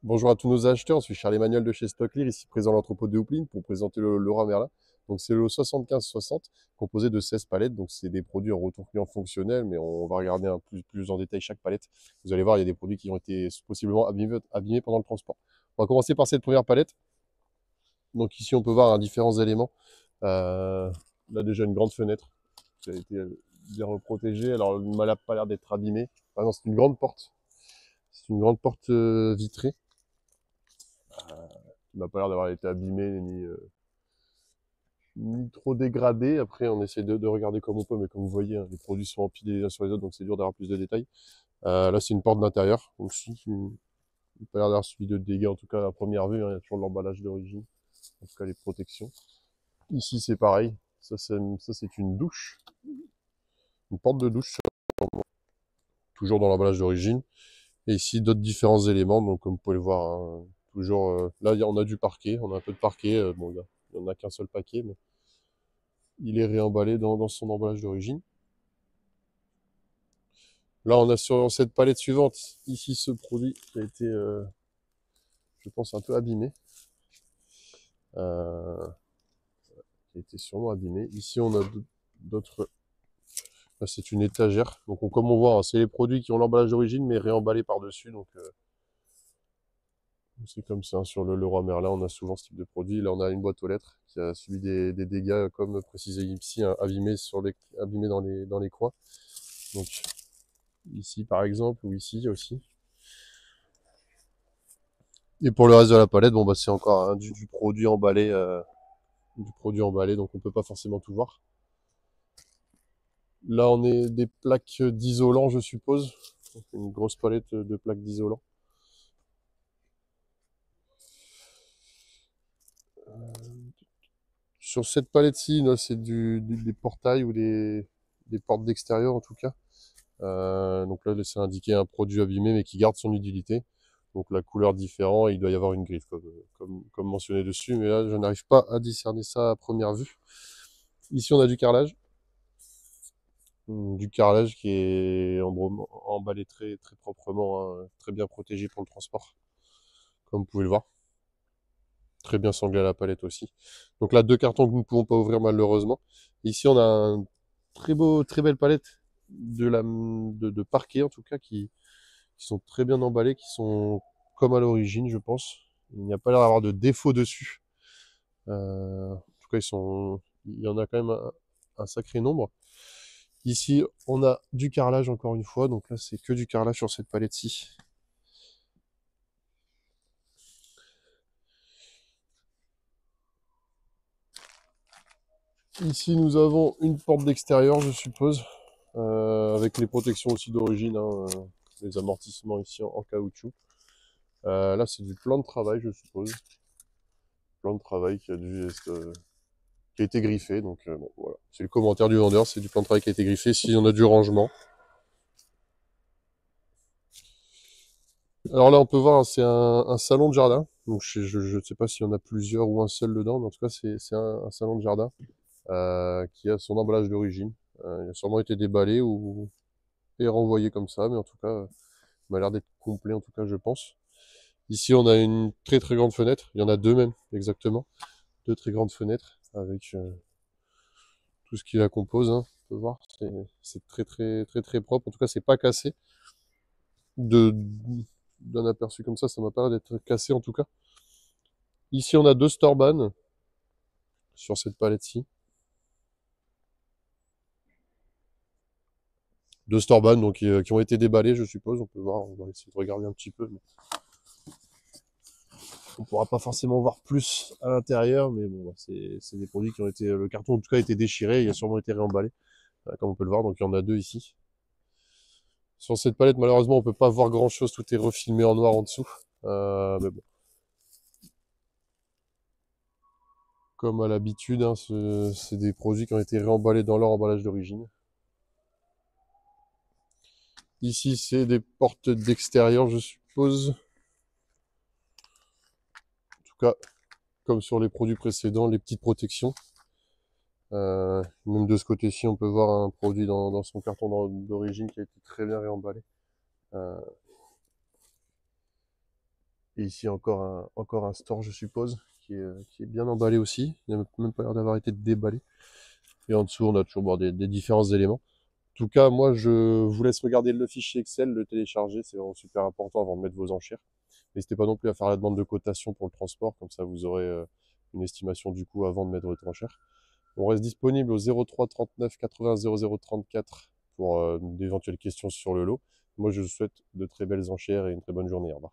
Bonjour à tous nos acheteurs, je suis Charles-Emmanuel de chez Stocklear, ici présent à l'entrepôt de Houpline pour présenter le Leroy Merlin. Donc c'est le 75-60 composé de 16 palettes, donc c'est des produits en retour client fonctionnel, mais on va regarder plus en détail chaque palette. Vous allez voir, il y a des produits qui ont été possiblement abîmés pendant le transport. On va commencer par cette première palette. Donc ici on peut voir différents éléments. Là déjà une grande fenêtre qui a été bien protégée. Alors elle n'a pas l'air d'être abîmée. Ah non, c'est une grande porte. C'est une grande porte vitrée. Qui n'a pas l'air d'avoir été abîmée ni trop dégradé. Après, on essaie de regarder comme on peut, mais comme vous voyez, hein, les produits sont empilés les uns sur les autres, donc c'est dur d'avoir plus de détails. Là, c'est une porte d'intérieur, aussi, qui n'a pas l'air d'avoir subi de dégâts, en tout cas à première vue, hein, il y a toujours l'emballage d'origine, en tout cas les protections. Ici, c'est pareil, ça c'est une douche, une porte de douche, toujours dans l'emballage d'origine. Et ici, d'autres différents éléments, donc comme vous pouvez le voir, hein, toujours, là, on a du parquet, on a un peu de parquet, bon, il n'y en a qu'un seul paquet, mais il est réemballé dans son emballage d'origine. Là, on a sur cette palette suivante, ici, ce produit qui a été, je pense, un peu abîmé. Euh, qui a été sûrement abîmé. Ici, on a d'autres... Là, c'est une étagère. Donc, comme on voit, hein, c'est les produits qui ont l'emballage d'origine, mais réemballés par-dessus. Donc, c'est comme ça. Sur le Leroy Merlin, on a souvent ce type de produit. Là, on a une boîte aux lettres qui a subi des dégâts, comme précisé ici, hein, abîmés dans les coins. Donc, ici, par exemple, ou ici aussi. Et pour le reste de la palette, bon, bah, c'est encore hein, du produit emballé, donc on peut pas forcément tout voir. Là, on est des plaques d'isolant, je suppose. Donc, une grosse palette de plaques d'isolant. Sur cette palette-ci, c'est des portails ou des portes d'extérieur en tout cas. Donc là, c'est indiqué un produit abîmé mais qui garde son utilité. Donc la couleur différente, il doit y avoir une griffe comme mentionné dessus, mais là, je n'arrive pas à discerner ça à première vue. Ici, on a du carrelage. Du carrelage qui est emballé très proprement, hein, très bien protégé pour le transport, comme vous pouvez le voir. Très bien sanglé à la palette aussi. Donc là, deux cartons que nous ne pouvons pas ouvrir malheureusement. Ici, on a un très belle palette de parquet en tout cas qui sont très bien emballés, qui sont comme à l'origine, je pense. Il n'y a pas l'air d'avoir de défaut dessus. En tout cas, il y en a quand même un sacré nombre. Ici, on a du carrelage encore une fois. Donc là, c'est que du carrelage sur cette palette-ci. Ici, nous avons une porte d'extérieur, je suppose, avec les protections aussi d'origine, hein, les amortissements ici en caoutchouc. Là, c'est du plan de travail, je suppose. Plan de travail qui a été griffé. Donc, bon, voilà. C'est le commentaire du vendeur, c'est du plan de travail qui a été griffé. Si on a du rangement. Alors là, on peut voir, c'est un salon de jardin. Donc, je ne sais pas s'il y en a plusieurs ou un seul dedans, mais en tout cas, c'est un salon de jardin qui a son emballage d'origine. Il a sûrement été déballé ou et renvoyé comme ça, mais en tout cas, il m'a l'air d'être complet, en tout cas, je pense. Ici, on a une très grande fenêtre. Il y en a deux même, exactement. Deux très grandes fenêtres avec tout ce qui la compose. Hein. On peut voir, c'est très propre. En tout cas, c'est pas cassé. De, d'un aperçu comme ça m'a pas l'air d'être cassé en tout cas. Ici, on a deux Storban sur cette palette-ci. Deux Storban donc, qui ont été déballés, je suppose. On peut voir, on va essayer de regarder un petit peu. Mais on pourra pas forcément voir plus à l'intérieur, mais bon, c'est des produits qui ont été. Le carton en tout cas a été déchiré, il a sûrement été réemballé, comme on peut le voir. Donc il y en a deux ici. Sur cette palette, malheureusement, on peut pas voir grand chose, tout est refilmé en noir en dessous. Mais bon. Comme à l'habitude, hein, c'est des produits qui ont été réemballés dans leur emballage d'origine. Ici, c'est des portes d'extérieur, je suppose. En tout cas, comme sur les produits précédents, les petites protections. Même de ce côté-ci, on peut voir un produit dans son carton d'origine qui a été très bien réemballé. Euh, Et ici encore un store, je suppose, qui est bien emballé aussi. Il n'a même pas l'air d'avoir été déballé. Et en dessous, on a toujours bon, des différents éléments. En tout cas, moi, je vous laisse regarder le fichier Excel, le télécharger, c'est vraiment super important avant de mettre vos enchères. N'hésitez pas non plus à faire la demande de cotation pour le transport, comme ça vous aurez une estimation du coût avant de mettre votre enchère. On reste disponible au 03 39 80 00 34 pour d'éventuelles questions sur le lot. Moi, je vous souhaite de très belles enchères et une très bonne journée. Au revoir.